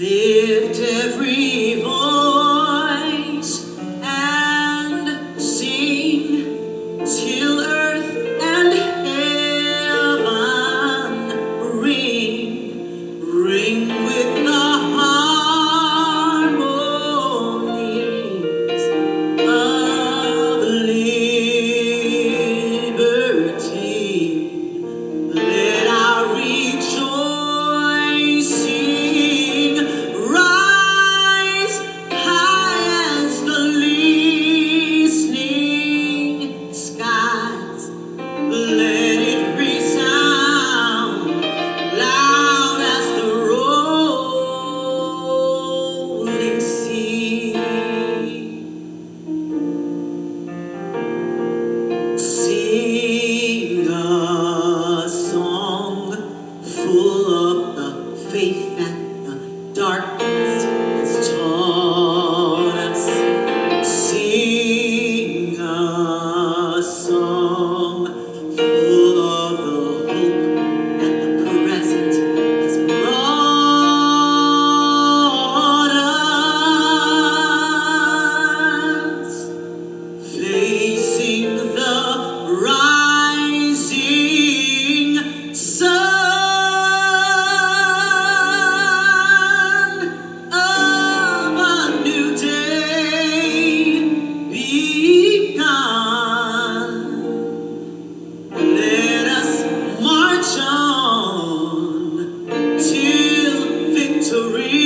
Lift every voice and sing till earth and heaven ring with the harmonies of liberty. Let our rejoicing rise high as the listening skies. Let it resound loud as the rolling sea. Sing a song full of the faith that the darkness has taught us. Sing a song full of the hope that the present has brought us. Facing the rising sun of a new day begun. Let us march on till victory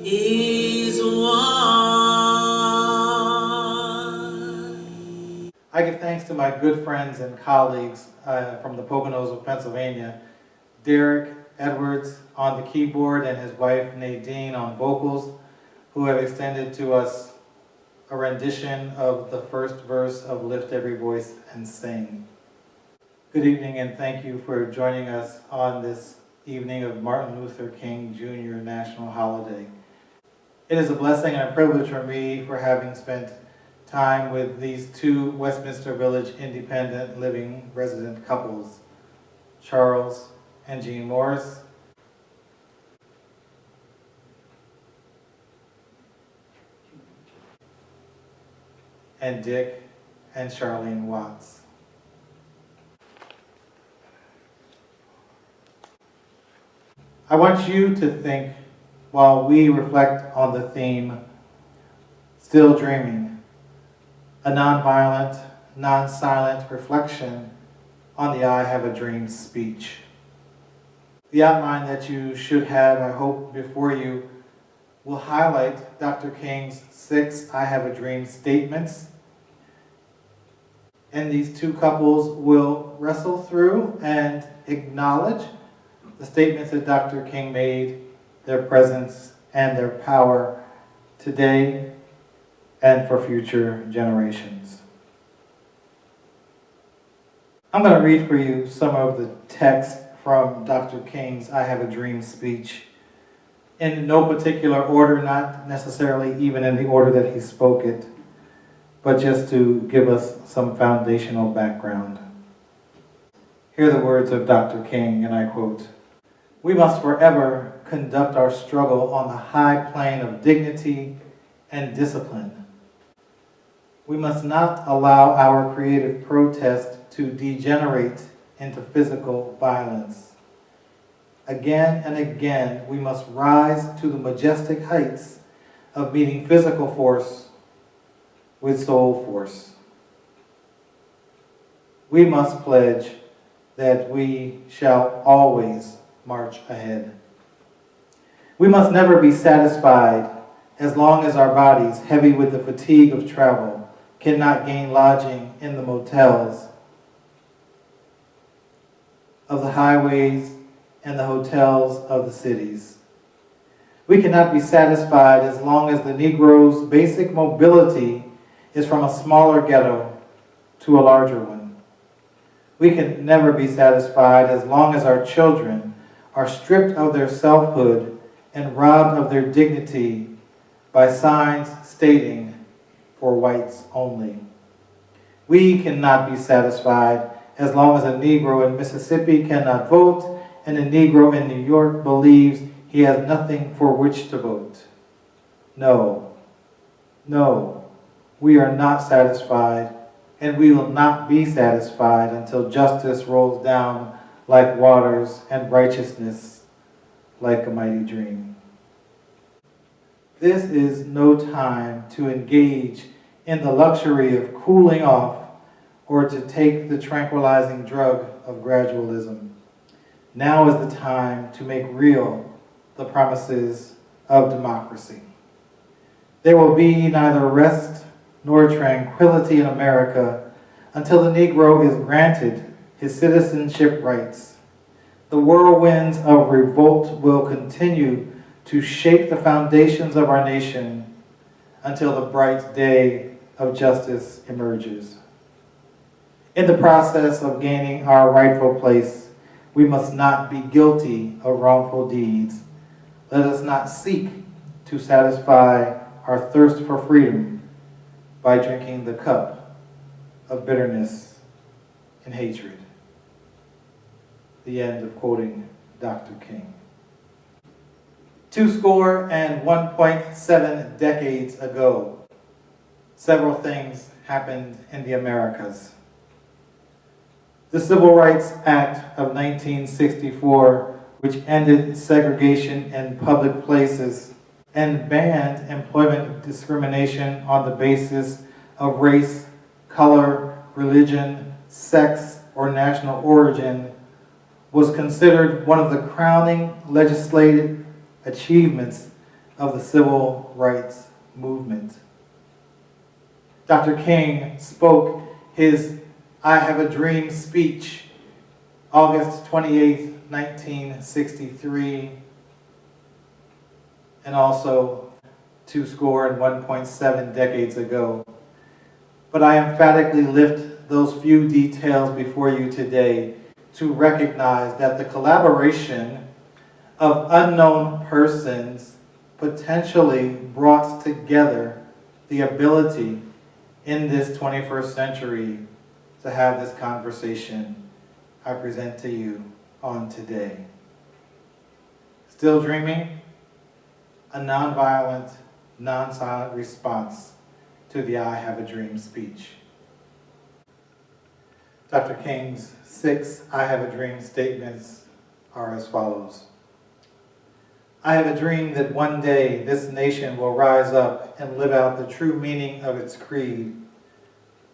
is won. I give thanks to my good friends and colleagues from the Poconos of Pennsylvania, Derek Edwards on the keyboard and his wife Nadine on vocals, who have extended to us a rendition of the first verse of Lift Every Voice and Sing. Good evening and thank you for joining us on this evening of Martin Luther King Jr. National Holiday. It is a blessing and a privilege for me for having spent time with these two Westminster Village independent living resident couples, Charles and Jean Morris, and Dick and Charlene Watts. I want you to think while we reflect on the theme, Still Dreaming, a nonviolent, non-silent reflection on the I Have a Dream speech. The outline that you should have, I hope, before you will highlight Dr. King's 6 I Have a Dream statements. And these two couples will wrestle through and acknowledge the statements that Dr. King made, their presence and their power today and for future generations. I'm going to read for you some of the text from Dr. King's I Have a Dream speech in no particular order, not necessarily even in the order that he spoke it, but just to give us some foundational background. Hear the words of Dr. King, and I quote, "We must forever conduct our struggle on the high plane of dignity and discipline. We must not allow our creative protest to degenerate into physical violence. Again and again, we must rise to the majestic heights of meeting physical force with soul force. We must pledge that we shall always march ahead. We must never be satisfied as long as our bodies, heavy with the fatigue of travel, cannot gain lodging in the motels of the highways and the hotels of the cities. We cannot be satisfied as long as the Negro's basic mobility is from a smaller ghetto to a larger one. We can never be satisfied as long as our children are stripped of their selfhood and robbed of their dignity by signs stating, for whites only. We cannot be satisfied as long as a Negro in Mississippi cannot vote and the Negro in New York believes he has nothing for which to vote. No, no, we are not satisfied, and we will not be satisfied until justice rolls down like waters and righteousness like a mighty dream. This is no time to engage in the luxury of cooling off or to take the tranquilizing drug of gradualism. Now is the time to make real the promises of democracy. There will be neither rest nor tranquility in America until the Negro is granted his citizenship rights. The whirlwinds of revolt will continue to shake the foundations of our nation until the bright day of justice emerges. In the process of gaining our rightful place, we must not be guilty of wrongful deeds. Let us not seek to satisfy our thirst for freedom by drinking the cup of bitterness and hatred. The end of quoting Dr. King. 2.17 decades ago, several things happened in the Americas. The Civil Rights Act of 1964, which ended segregation in public places and banned employment discrimination on the basis of race, color, religion, sex, or national origin, was considered one of the crowning legislative achievements of the civil rights movement. Dr. King spoke his I Have a Dream speech August 28, 1963, and also 2.17 decades ago. But I emphatically lift those few details before you today to recognize that the collaboration of unknown persons potentially brought together the ability in this 21st century to have this conversation I present to you on today. Still dreaming? A nonviolent, non-silent response to the I Have a Dream speech. Dr. King's 6 I Have a Dream statements are as follows. I have a dream that one day this nation will rise up and live out the true meaning of its creed.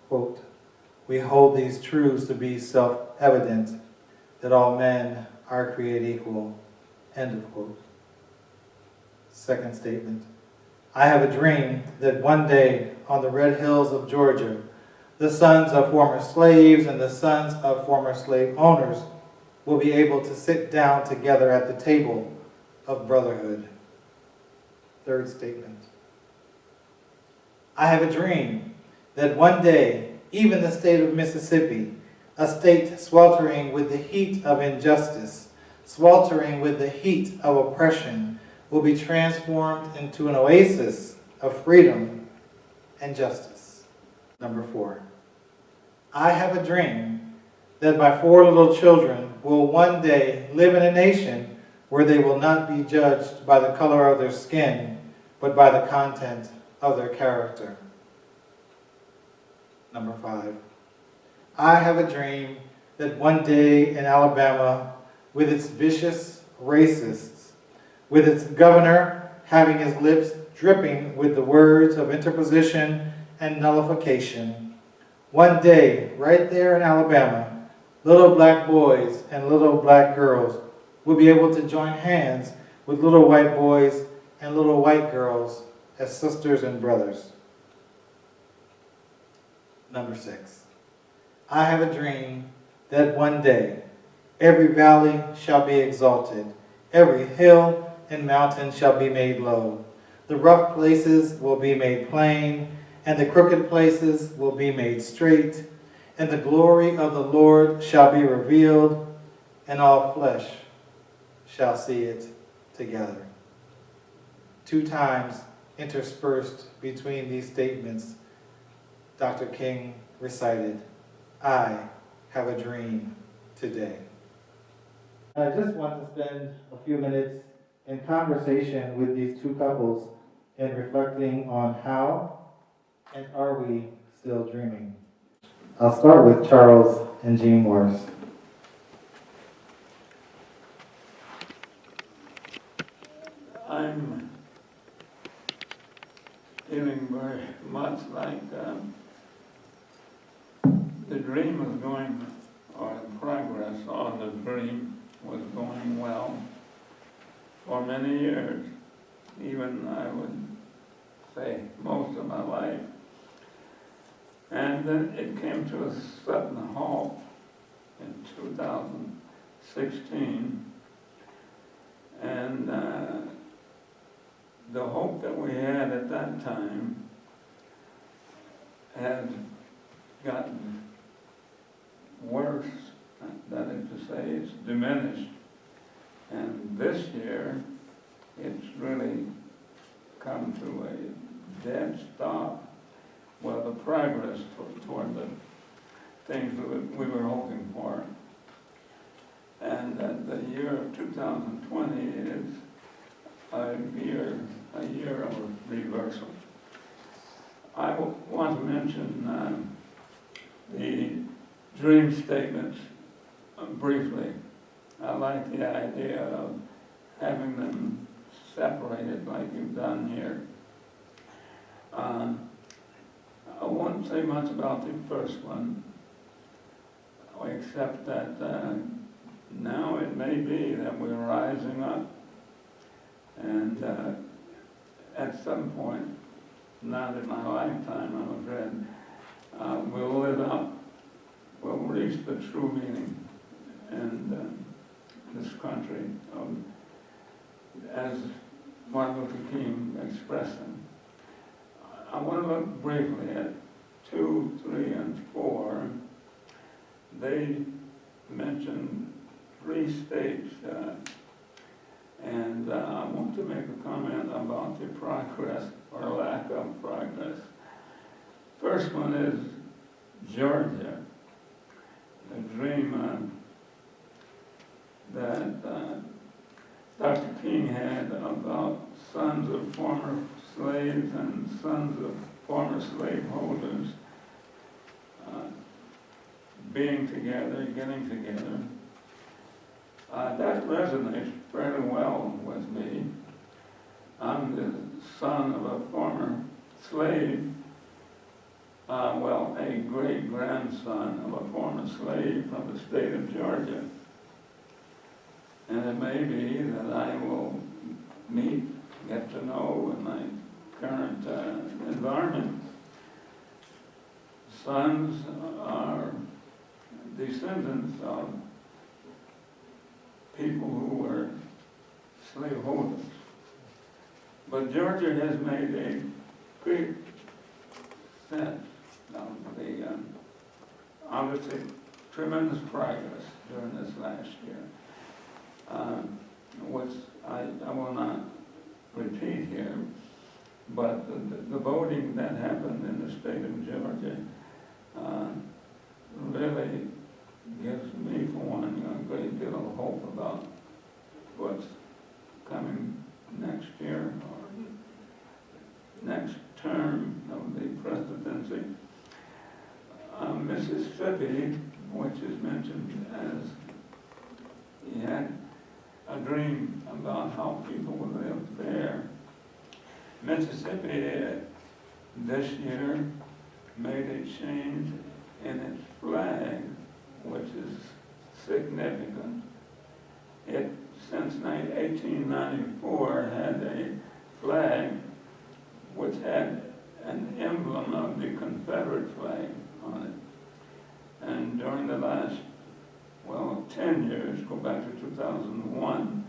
Quote, we hold these truths to be self-evident, that all men are created equal. End of quote. Second statement. I have a dream that one day on the red hills of Georgia, the sons of former slaves and the sons of former slave owners will be able to sit down together at the table of brotherhood. Third statement. I have a dream that one day, even the state of Mississippi, a state sweltering with the heat of injustice, sweltering with the heat of oppression, will be transformed into an oasis of freedom and justice. Number 4. I have a dream that my 4 little children will one day live in a nation where they will not be judged by the color of their skin, but by the content of their character. Number 5. I have a dream that one day in Alabama, with its vicious racists, with its governor having his lips dripping with the words of interposition and nullification, one day, right there in Alabama, little black boys and little black girls will be able to join hands with little white boys and little white girls as sisters and brothers. Number 6. I have a dream that one day every valley shall be exalted, every hill and mountain shall be made low. The rough places will be made plain, and the crooked places will be made straight, and the glory of the Lord shall be revealed, and all flesh shall see it together. 2 times interspersed between these statements, Dr. King recited, I have a dream today. I just want to spend a few minutes in conversation with these two couples and reflecting on how and are we still dreaming. I'll start with Charles and Jean Morris. I'm feeling very much like the dream was going, or the progress on the dream was going well for many years, even I would say most of my life. And then it came to a sudden halt in 2016, and the hope that we had at that time had gotten worse, that is to say, it's diminished. And this year, it's really come to a dead stop. Well, the progress toward the things that we were hoping for. And the year of 2020 is a year of reversal. I want to mention the dream statements briefly. I like the idea of having them separated like you've done here. I won't say much about the first one, except that now it may be that we're rising up, and at some point, not in my lifetime, I'm afraid, we'll live out, we'll reach the true meaning in this country, as Martin Luther King expressed them. I want to look briefly at 2, 3, and 4. They mention 3 states, and I want to make a comment about the progress or lack of progress. First one is Georgia, the dream that Dr. King had about sons of former slaves and sons of former slaveholders being together, getting together. That resonates fairly well with me. I'm the son of a former slave, a great-grandson of a former slave from the state of Georgia. And it may be that I will get to know in my current environment. Sons are descendants of people who were slaveholders. But Georgia has made a great sense of the, obviously, tremendous progress during this last year, which I will not repeat here, but the voting that happened in the state of Georgia really gives me, for one, a great deal of hope about what's coming next year or next term of the presidency. Mississippi, which is mentioned as he had a dream about how people would live there. Mississippi this year made a change in its flag, which is significant. It, since 1894, had a flag which had an emblem of the Confederate flag on it. And during the last, 10 years, go back to 2001,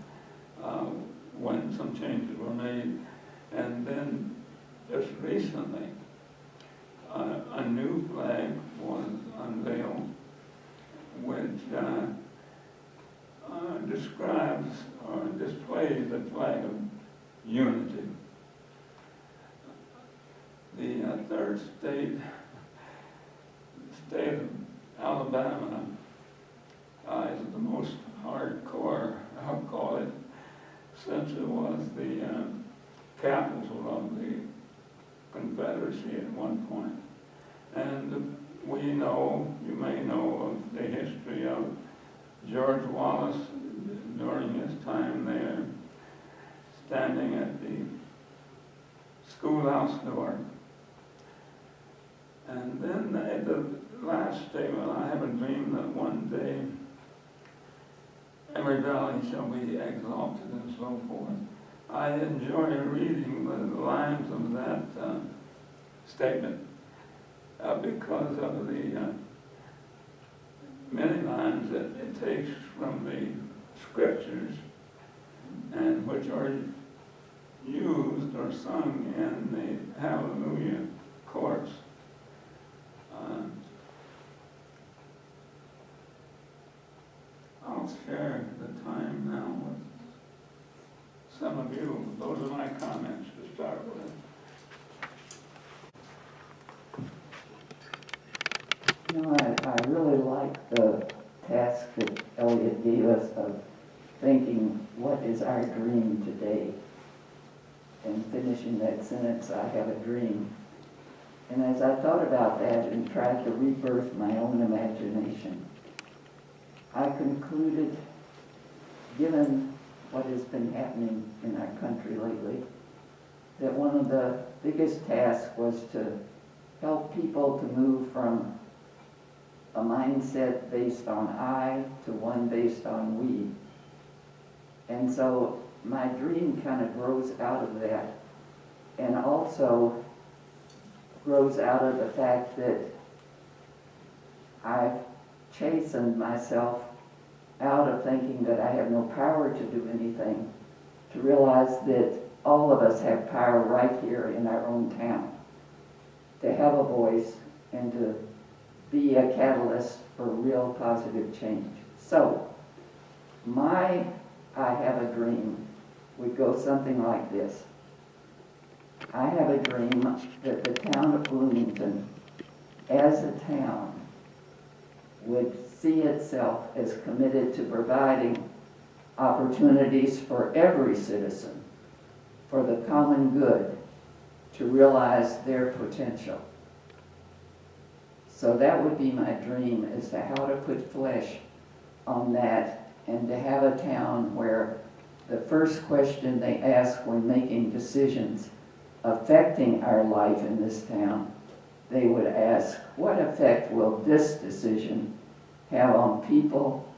when some changes were made, and then just recently, a new flag was unveiled, which describes or displays the flag of unity. The third state, the state of Alabama, is the most hardcore, I'll call it, since it was the capital of the Confederacy at one point. And we know, you may know of the history of George Wallace during his time there, standing at the schoolhouse door. And then at the last statement, I have a dream that one day every valley shall be exalted and so forth. I enjoy reading the lines of that statement because of the many lines that it takes from the scriptures and which are used or sung in the Hallelujah chorus. I'll share the time now with some of you. Those are my comments to start with. You know, I really like the task that Elliot gave us of thinking, what is our dream today? And finishing that sentence, I have a dream. And as I thought about that and tried to rebirth my own imagination, I concluded, given what has been happening in our country lately, that one of the biggest tasks was to help people to move from a mindset based on I to one based on we. And so my dream kind of grows out of that, and also grows out of the fact that I've chastened myself out of thinking that I have no power to do anything, to realize that all of us have power right here in our own town, to have a voice and to be a catalyst for real positive change. So, my I have a dream would go something like this. I have a dream that the town of Bloomington, as a town, would see itself as committed to providing opportunities for every citizen, for the common good, to realize their potential. So that would be my dream, as to how to put flesh on that, and to have a town where the first question they ask when making decisions affecting our life in this town, they would ask, what effect will this decision have on people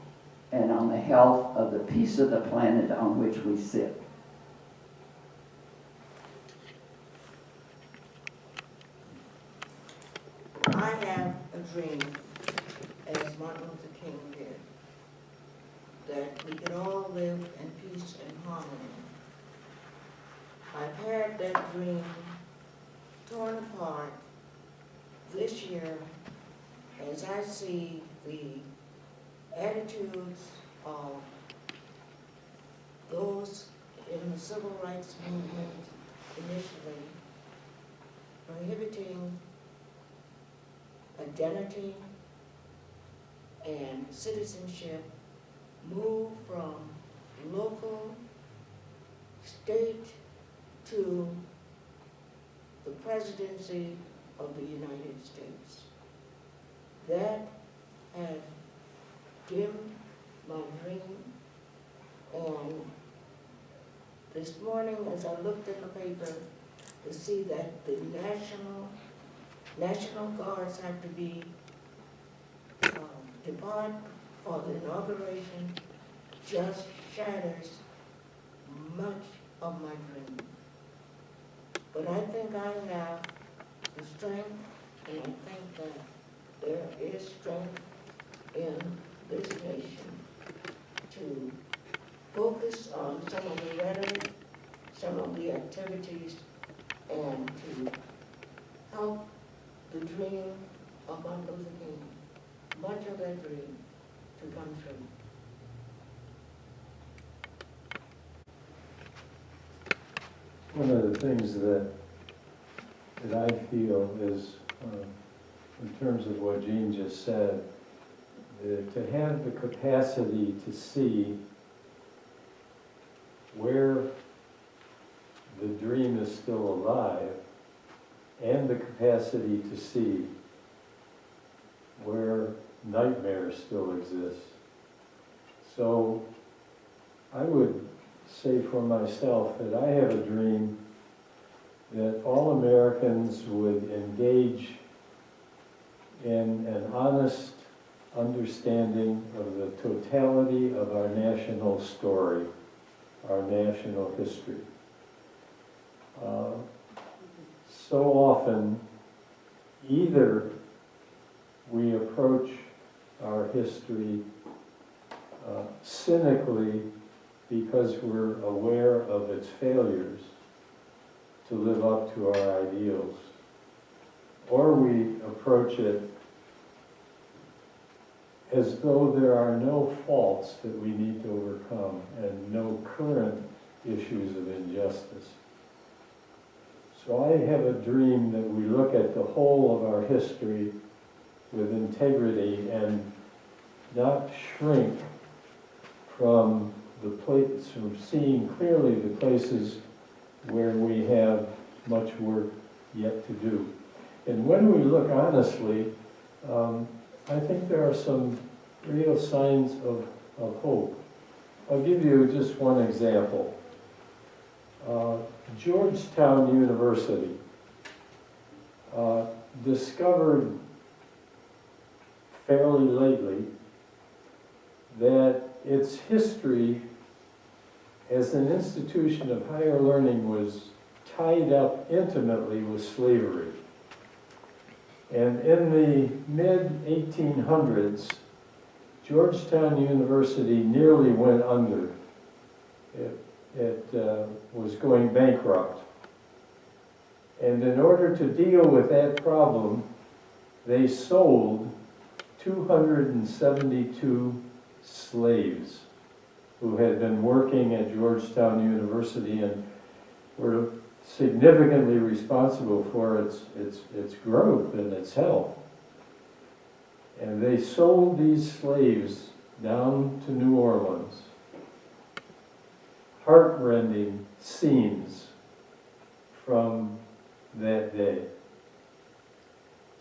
and on the health of the piece of the planet on which we sit? I have a dream, as Martin Luther King did, that we can all live in peace and harmony. I've had that dream torn apart this year as I see the attitudes of those in the civil rights movement initially prohibiting identity and citizenship move from local, state, to the presidency of the United States. That has dimmed my dream, and this morning as I looked in the paper to see that the National Guards have to be depart for the inauguration just shatters much of my dream. But I think I have the strength, and I think that there is strength in this nation to focus on some of the rhetoric, some of the activities, and to help the dream of Martin Luther King, much of that dream, to come true. One of the things that I feel is, in terms of what Jean just said, to have the capacity to see where the dream is still alive and the capacity to see where nightmare still exists. So I would say for myself that I have a dream that all Americans would engage in an honest understanding of the totality of our national story, our national history. So often, either we approach our history cynically because we're aware of its failures to live up to our ideals, or we approach it as though there are no faults that we need to overcome and no current issues of injustice. So I have a dream that we look at the whole of our history with integrity and not shrink from from seeing clearly the places where we have much work yet to do. And when we look honestly, I think there are some real signs of hope. I'll give you just one example. Georgetown University discovered fairly lately that its history as an institution of higher learning was tied up intimately with slavery. And in the mid-1800s, Georgetown University nearly went under. It was going bankrupt. And in order to deal with that problem, they sold 272 slaves who had been working at Georgetown University and were significantly responsible for its growth and its health. And they sold these slaves down to New Orleans. Heartrending scenes from that day.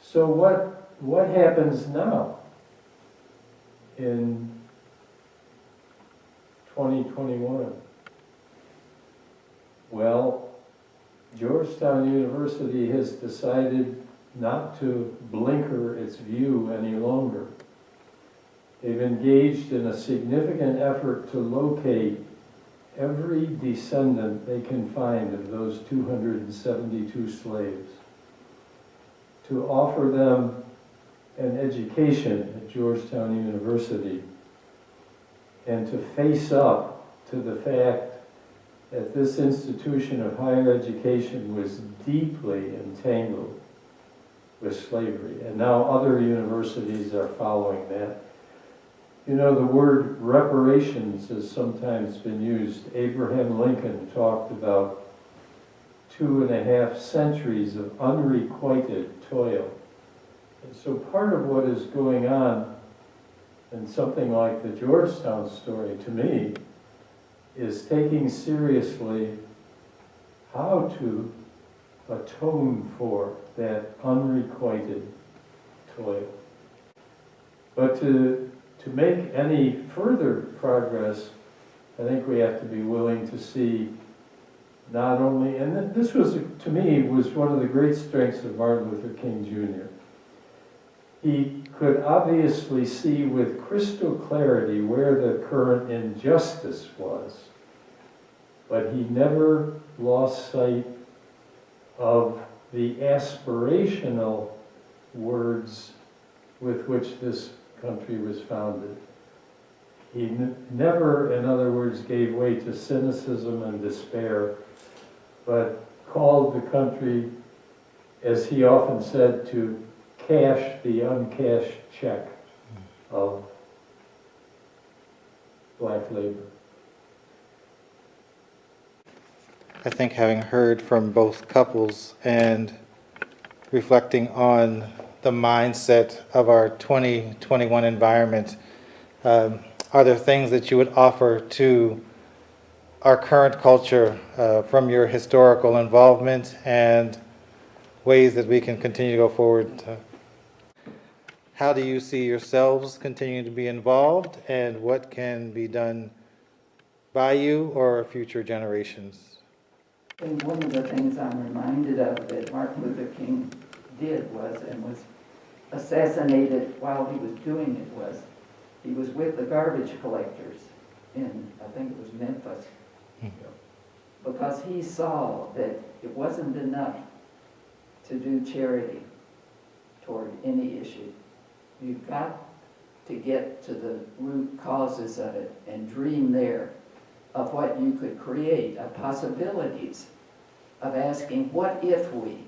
So what happens now in 2021? Well, Georgetown University has decided not to blinker its view any longer. They've engaged in a significant effort to locate every descendant they can find of those 272 slaves, to offer them an education at Georgetown University, and to face up to the fact that this institution of higher education was deeply entangled with slavery. And now other universities are following that. You know, the word reparations has sometimes been used. Abraham Lincoln talked about 2.5 centuries of unrequited toil. And so part of what is going on in something like the Georgetown story, to me, is taking seriously how to atone for that unrequited toil. But to make any further progress, I think we have to be willing to see not only, and this was, to me, was one of the great strengths of Martin Luther King Jr. He could obviously see with crystal clarity where the current injustice was, but he never lost sight of the aspirational words with which this country was founded. He never, in other words, gave way to cynicism and despair, but called the country, as he often said, to cash the uncashed check of black labor. I think having heard from both couples and reflecting on the mindset of our 2021 environment, are there things that you would offer to our current culture from your historical involvement and ways that we can continue to go forward? How do you see yourselves continuing to be involved, and what can be done by you or future generations? And one of the things I'm reminded of that Martin Luther King did was, and was assassinated while he was doing it, was he was with the garbage collectors in, I think it was Memphis, because he saw that it wasn't enough to do charity toward any issue. You've got to get to the root causes of it and dream there of what you could create, of possibilities, of asking, what if we?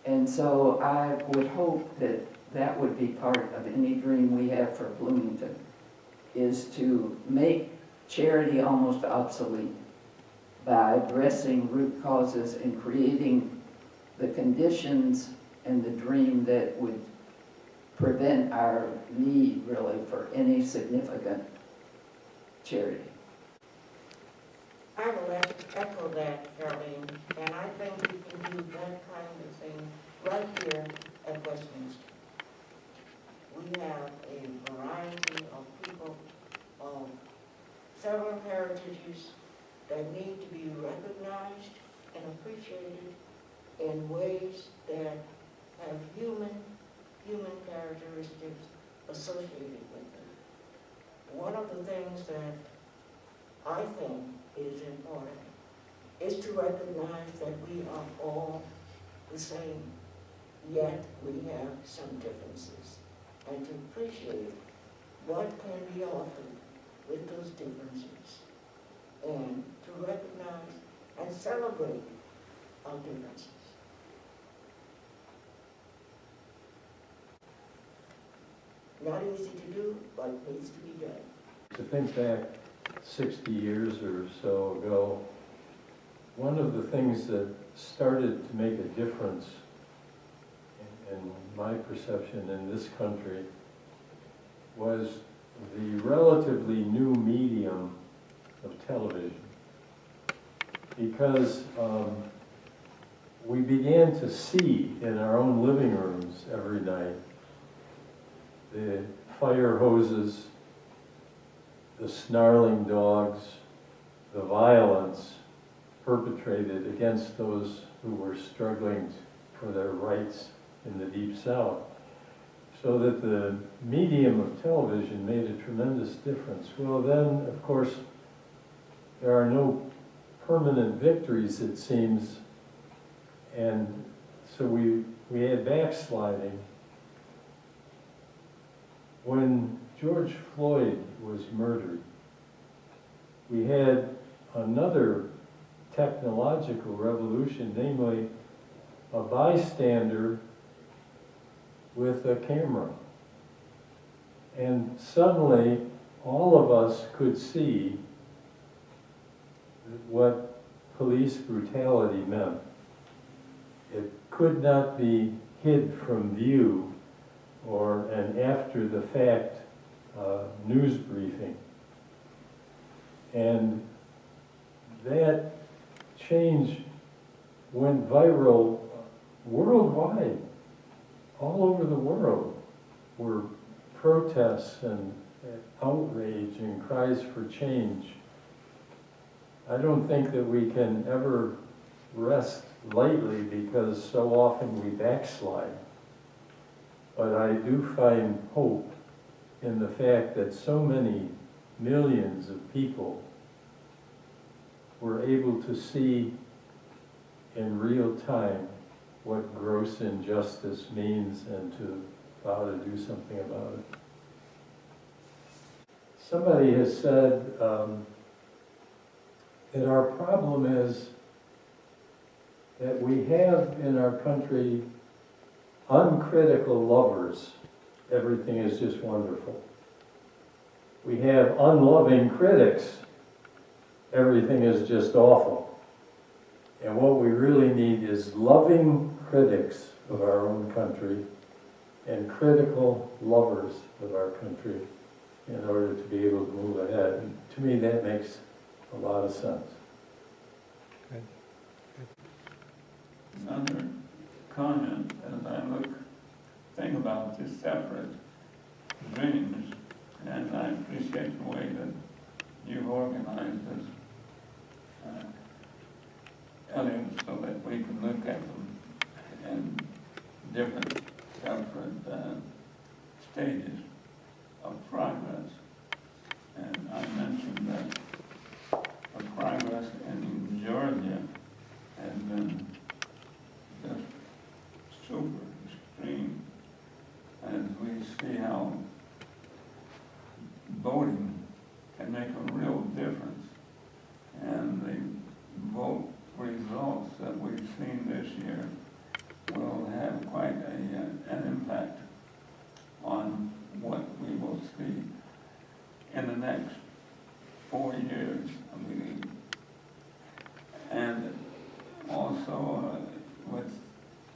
And so I would hope that that would be part of any dream we have for Bloomington, is to make charity almost obsolete by addressing root causes and creating the conditions and the dream that would prevent our need, really, for any significant charity. I will echo that, Charlene, and I think we can do that kind of thing right here at Westminster. We have a variety of people of several heritages that need to be recognized and appreciated in ways that have human characteristics associated with them. One of the things that I think is important is to recognize that we are all the same, yet we have some differences, and to appreciate what can be offered with those differences, and to recognize and celebrate our differences. Not easy to do, but needs to be done. To think back 60 years or so ago, one of the things that started to make a difference in my perception in this country was the relatively new medium of television. Because we began to see in our own living rooms every night the fire hoses, the snarling dogs, the violence perpetrated against those who were struggling for their rights in the Deep South. So that the medium of television made a tremendous difference. Well, then, of course, there are no permanent victories, it seems, and so we had backsliding. When George Floyd was murdered, we had another technological revolution, namely a bystander with a camera. And suddenly, all of us could see what police brutality meant. It could not be hid from view or an after-the-fact news briefing. And that change went viral worldwide. All over the world were protests and outrage and cries for change. I don't think that we can ever rest lightly because so often we backslide. But I do find hope in the fact that so many millions of people were able to see in real time what gross injustice means and to vow to do something about it. Somebody has said that our problem is that we have in our country uncritical lovers. Everything is just wonderful. We have unloving critics. Everything is just awful. And what we really need is loving critics of our own country and critical lovers of our country in order to be able to move ahead. And to me, that makes a lot of sense. Another comment, as I think about the separate dreams, and I appreciate the way that you've organized this, Elliot, so that we can look at them in different separate stages of progress. And I mentioned that the progress in Georgia has been just super extreme as we see how voting can make a real difference. And the vote results that we've seen this year will have quite an impact on what we will see in the next 4 years, I believe. And also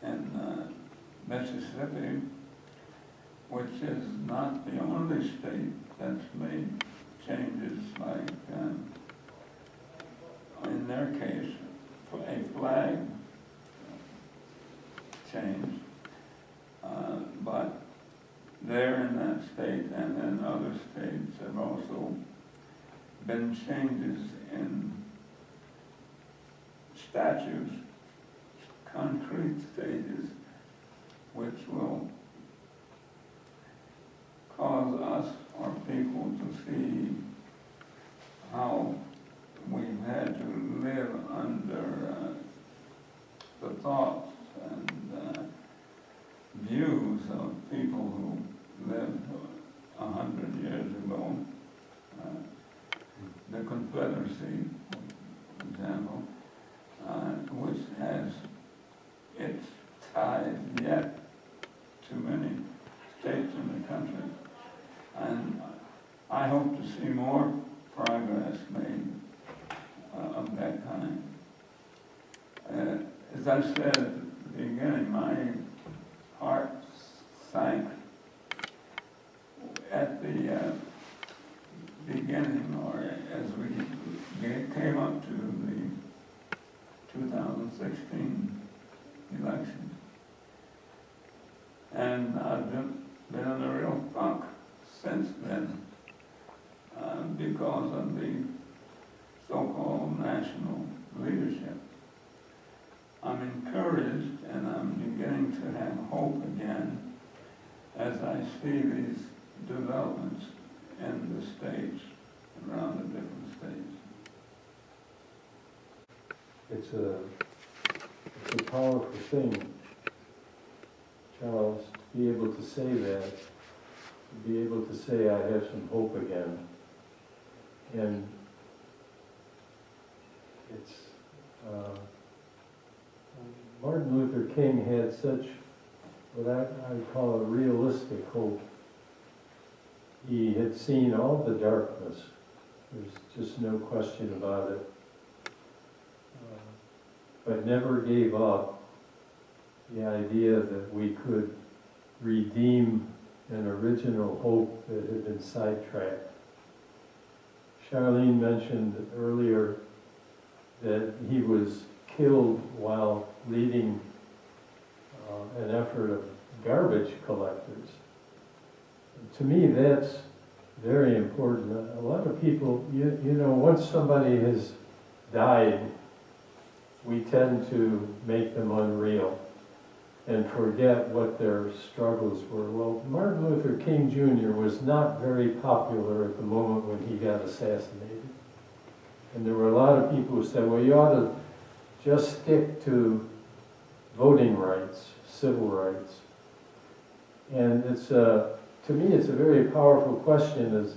in Mississippi, which is not the only state that's made changes like, in their case, a flag change, but there in that state and in other states have also been changes in statutes, concrete stages, which will cause us or people to see how we've had to live under the thoughts and views of people who lived 100 years ago. The Confederacy, for example, which has its ties yet to many states in the country. And I hope to see more progress made of that kind. As I said at the beginning, my heart sank at the beginning, or as we came up to the 2016 election. And I've been in a real funk since then because of the so-called national leadership. I'm encouraged and I'm beginning to have hope again as I see these developments in the states, around the different states. It's a powerful thing, Charles, to be able to say that, to be able to say I have some hope again. And it's, Martin Luther King had such what I would call a realistic hope. He had seen all the darkness. There's just no question about it. But never gave up the idea that we could redeem an original hope that had been sidetracked. Charlene mentioned earlier that he was killed while leading an effort of garbage collectors. To me, that's very important. A lot of people, you know, once somebody has died, we tend to make them unreal and forget what their struggles were. Well, Martin Luther King Jr. was not very popular at the moment when he got assassinated. And there were a lot of people who said, well, you ought to just stick to voting rights, civil rights. And it's, to me, it's a very powerful question is,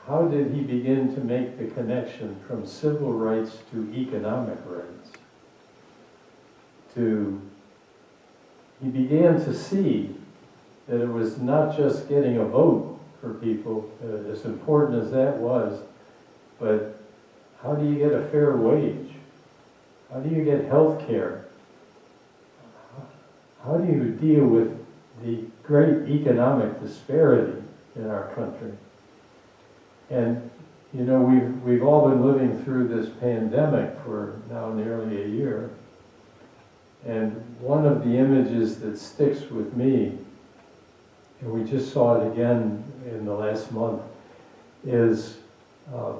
how did he begin to make the connection from civil rights to economic rights? He began to see that it was not just getting a vote for people, as important as that was, but how do you get a fair wage? How do you get health care? How do you deal with the great economic disparity in our country. And, you know, we've all been living through this pandemic for now nearly a year. And one of the images that sticks with me, and we just saw it again in the last month, is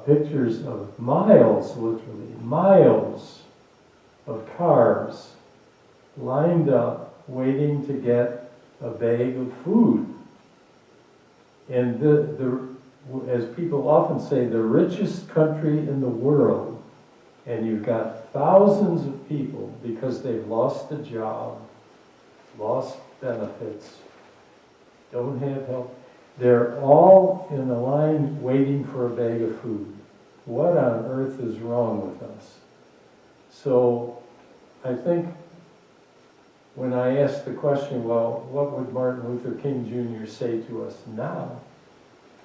pictures of miles, literally, miles of cars lined up waiting to get a bag of food. And as people often say, the richest country in the world, and you've got thousands of people, because they've lost a job, lost benefits, don't have help, they're all in a line waiting for a bag of food. What on earth is wrong with us? So I think when I asked the question, well, what would Martin Luther King Jr. say to us now?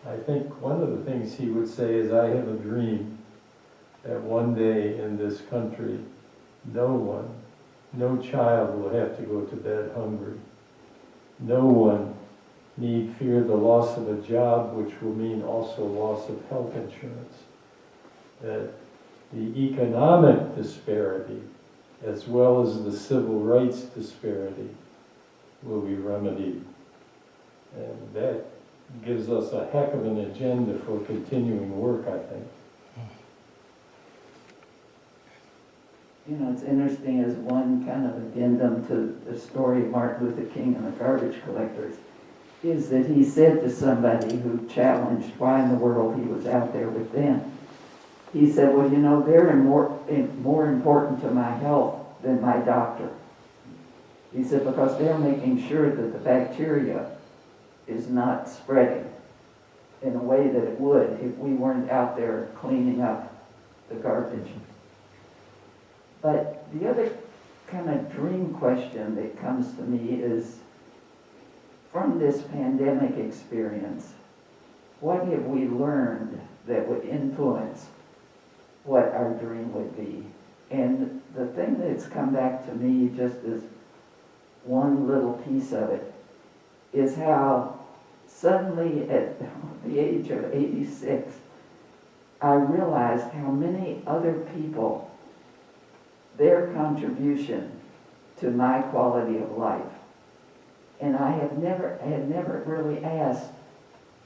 I think one of the things he would say is, I have a dream that one day in this country, no child will have to go to bed hungry. No one need fear the loss of a job, which will mean also loss of health insurance. That the economic disparity, as well as the civil rights disparity, will be remedied. And that gives us a heck of an agenda for continuing work, I think. You know, it's interesting as one kind of addendum to the story of Martin Luther King and the garbage collectors, is that he said to somebody who challenged why in the world he was out there with them, he said, well, you know, they're more important to my health than my doctor. He said, because they're making sure that the bacteria is not spreading in a way that it would if we weren't out there cleaning up the garbage. But the other kind of dream question that comes to me is, from this pandemic experience, what have we learned that would influence what our dream would be? And the thing that's come back to me, just as one little piece of it, is how suddenly at the age of 86, I realized how many other people, their contribution to my quality of life. And I had never really asked,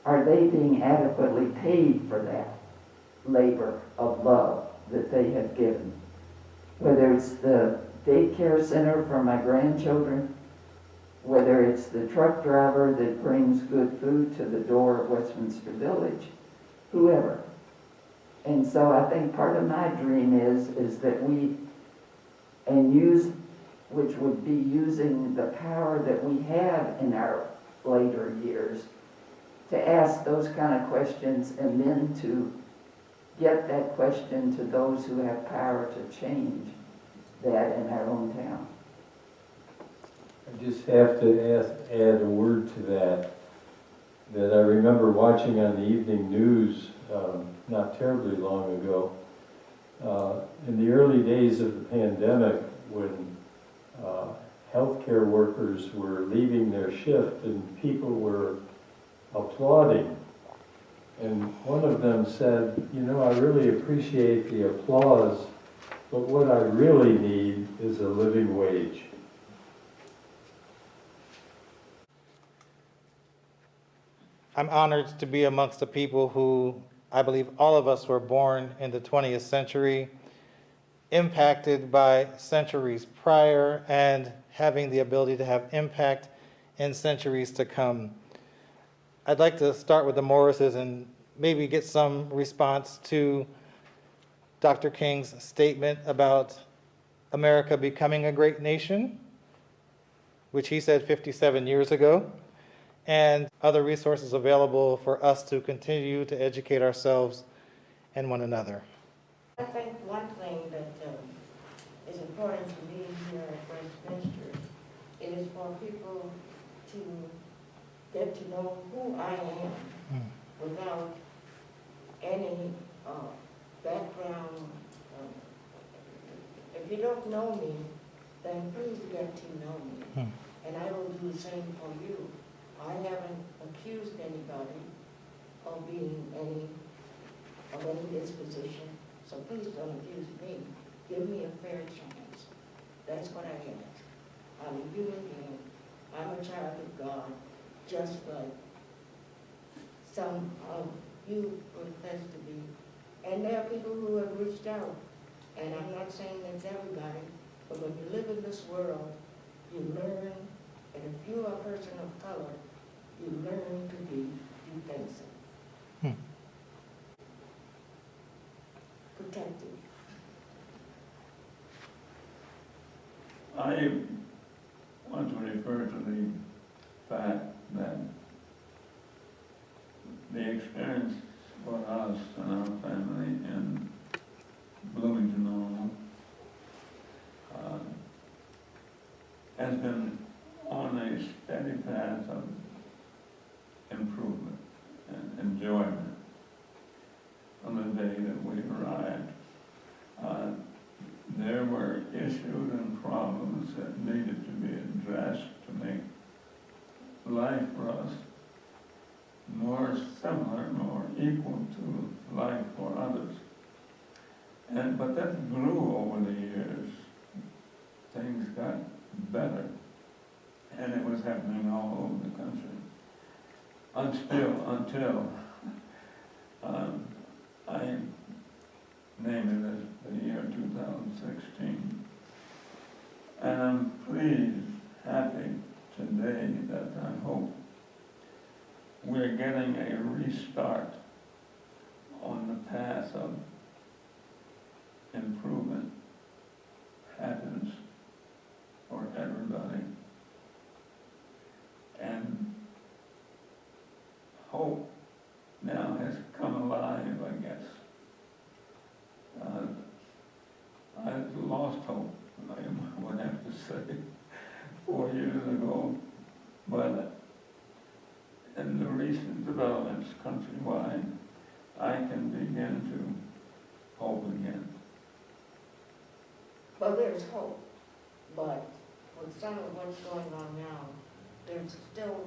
are they being adequately paid for that labor of love that they have given? Whether it's the daycare center for my grandchildren, whether it's the truck driver that brings good food to the door of Westminster Village, whoever. And so I think part of my dream is that we, and use, which would be using the power that we have in our later years, to ask those kind of questions and then to get that question to those who have power to change that in our own town. I just have to add a word to that I remember watching on the evening news not terribly long ago. In the early days of the pandemic, when healthcare workers were leaving their shift and people were applauding, and one of them said, you know, I really appreciate the applause, but what I really need is a living wage. I'm honored to be amongst the people who, I believe all of us were born in the 20th century, impacted by centuries prior, and having the ability to have impact in centuries to come. I'd like to start with the Morrises and maybe get some response to Dr. King's statement about America becoming a great nation, which he said 57 years ago, and other resources available for us to continue to educate ourselves and one another. I think one thing that is important to me here at Westminster, it is for people to get to know who I am without any background. If you don't know me, then please get to know me. And I will do the same for you. I haven't accused anybody of being of any disposition, so please don't accuse me. Give me a fair chance. That's what I ask. I'm a human being. I'm a child of God, just like some of you profess to be. And there are people who have reached out, and I'm not saying that's everybody, but when you live in this world, you learn, and if you're a person of color, you learn to be defensive. Protective. I want to refer to the fact that the experience for us and our family in Bloomington, Normal, has been on a steady path of improvement and enjoyment from the day that we arrived. There were issues and problems that needed to be addressed to make life for us more similar, more equal to life for others. But that grew over the years. Things got better, and it was happening all over the country. Until I name it as the year 2016. And I'm pleased, happy today that I hope we're getting a restart on the path of improvement, happiness for everybody, and hope now has come alive, I guess. I lost hope, I would have to say, 4 years ago, but in the recent developments countrywide, I can begin to hope again. Well, there's hope, but with some of what's going on now, there's still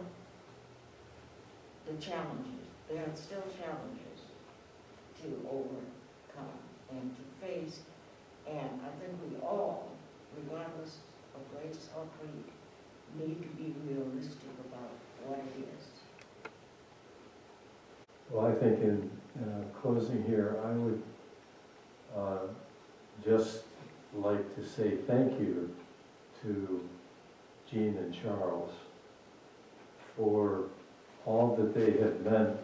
the challenges. There are still challenges to overcome and to face, and I think we all, regardless of race or creed, need to be realistic about what it is. Well, I think in closing here, I would just like to say thank you to Jean and Charles for all that they have meant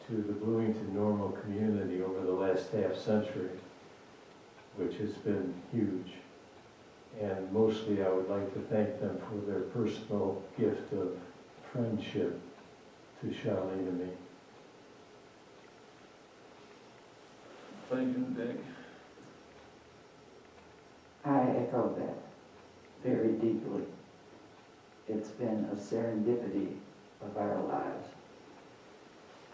to the Bloomington Normal community over the last half century, which has been huge. And mostly I would like to thank them for their personal gift of friendship to Charlene and me. Thank you, Dick. I echo that very deeply. It's been a serendipity of our lives.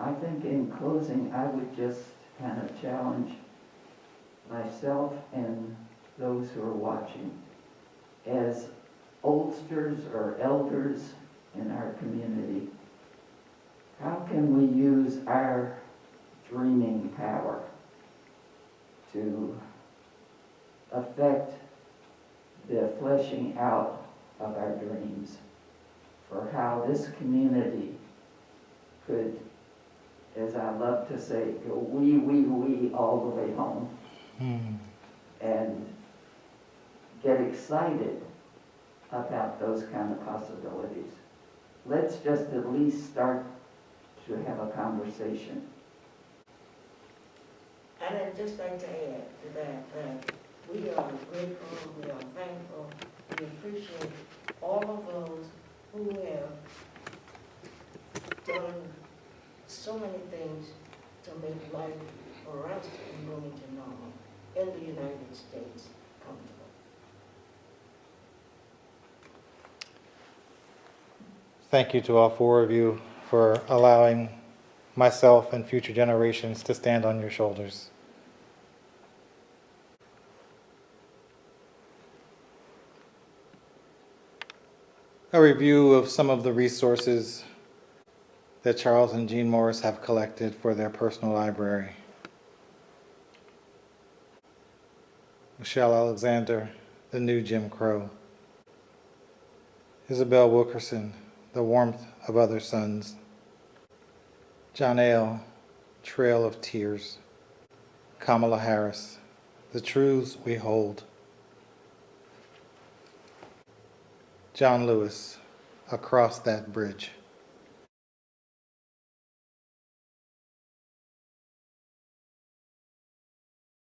I think in closing, I would just kind of challenge myself and those who are watching. As oldsters or elders in our community, how can we use our dreaming power to affect the fleshing out of our dreams for how this community could, as I love to say, go wee all the way home and get excited about those kind of possibilities. Let's just at least start to have a conversation. And I'd just like to add to that, we are grateful, we are thankful, we appreciate all of those who have done so many things to make life for us in Bloomington Normal, in the United States, comfortable. Thank you to all four of you for allowing myself and future generations to stand on your shoulders. A review of some of the resources that Charles and Jean Morris have collected for their personal library. Michelle Alexander, The New Jim Crow. Isabel Wilkerson, The Warmth of Other Suns. John L., Trail of Tears. Kamala Harris, The Truths We Hold. John Lewis, Across That Bridge.